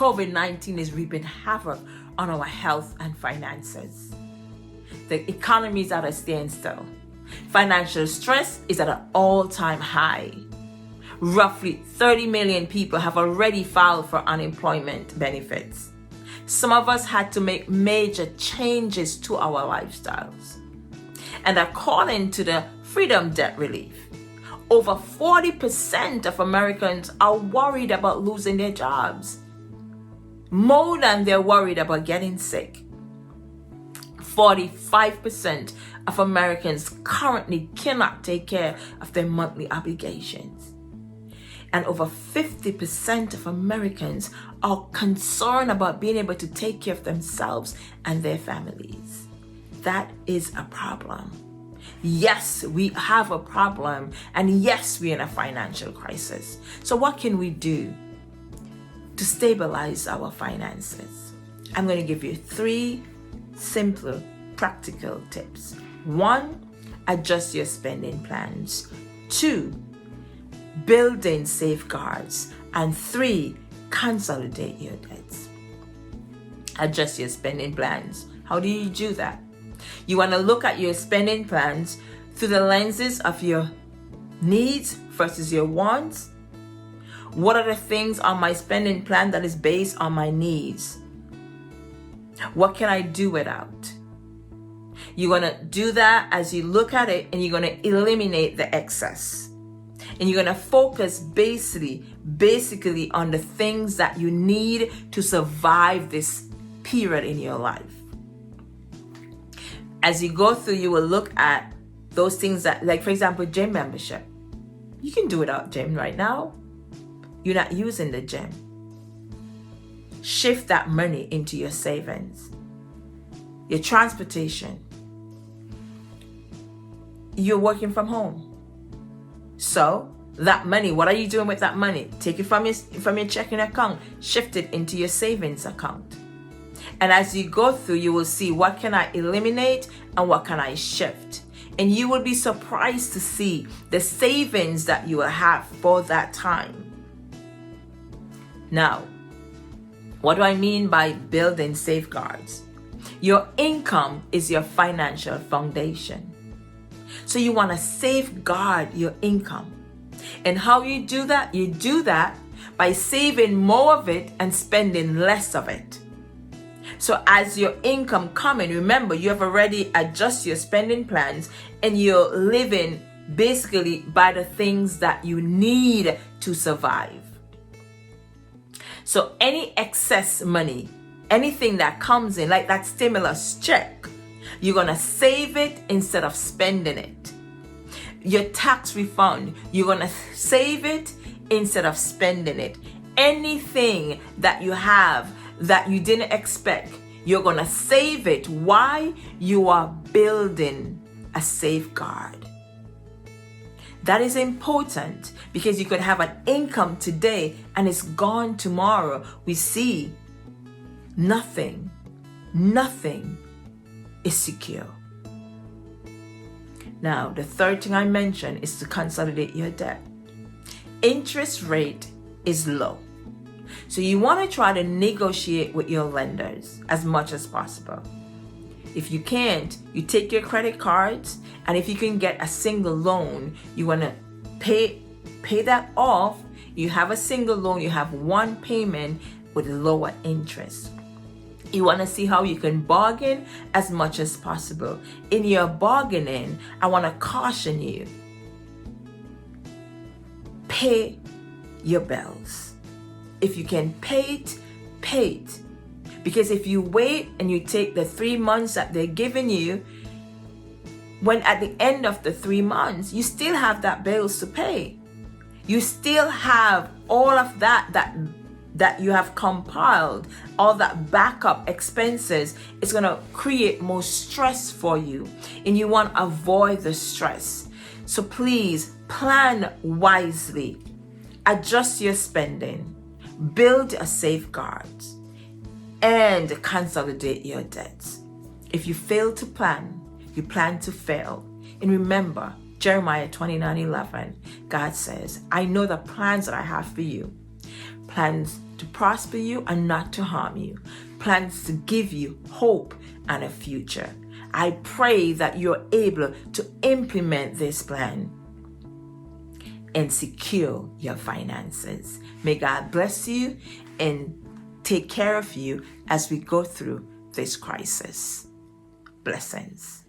COVID-19 is reaping havoc on our health and finances. The economy is at a standstill. Financial stress is at an all-time high. Roughly 30 million people have already filed for unemployment benefits. Some of us had to make major changes to our lifestyles. And according to the Freedom Debt Relief, over 40% of Americans are worried about losing their jobs, more than they're worried about getting sick. 45% of Americans currently cannot take care of their monthly obligations. And over 50% of Americans are concerned about being able to take care of themselves and their families. That is a problem. Yes, we have a problem, and yes, we're in a financial crisis. So what can we do to stabilize our finances? I'm going to give you 3 simple, practical tips. 1, adjust your spending plans. 2, build in safeguards. And 3, consolidate your debts. Adjust your spending plans. How do you do that? You want to look at your spending plans through the lenses of your needs versus your wants. What are the things on my spending plan that is based on my needs? What can I do without? You're going to do that as you look at it, and you're going to eliminate the excess. And you're going to focus basically on the things that you need to survive this period in your life. As you go through, you will look at those things that, like for example, gym membership. You can do without gym right now. You're not using the gym. Shift that money into your savings. Your transportation. You're working from home. So that money, what are you doing with that money? Take it from your checking account, shift it into your savings account. And as you go through, you will see what can I eliminate and what can I shift. And you will be surprised to see the savings that you will have for that time. Now, what do I mean by building safeguards? Your income is your financial foundation. So you want to safeguard your income. And how you do that? You do that by saving more of it and spending less of it. So as your income coming, remember, you have already adjusted your spending plans, and you're living basically by the things that you need to survive. So any excess money, anything that comes in, like that stimulus check, you're going to save it instead of spending it. Your tax refund, you're going to save it instead of spending it. Anything that you have that you didn't expect, you're going to save it. Why? You are building a safeguard. That is important, because you could have an income today and it's gone tomorrow. We see nothing is secure. Now, the third thing I mentioned is to consolidate your debt. Interest rate is low. So you want to try to negotiate with your lenders as much as possible. If you can't, you take your credit cards, and if you can get a single loan, you want to pay that off. You have a single loan, you have one payment with lower interest. You want to see how you can bargain as much as possible. In your bargaining, I want to caution you. Pay your bills. If you can pay it, pay it. Because if you wait and you take the 3 months that they're giving you, when at the end of the 3 months, you still have that bills to pay. You still have all of that you have compiled, all that backup expenses. It's going to create more stress for you, and you want to avoid the stress. So please plan wisely, adjust your spending, build a safeguard, and consolidate your debts. If you fail to plan, you plan to fail. And remember, Jeremiah 29:11, God says, I know the plans that I have for you. plans to prosper you and not to harm you, plans to give you hope and a future. I pray that you're able to implement this plan and secure your finances. May God bless you and take care of you as we go through this crisis. Blessings.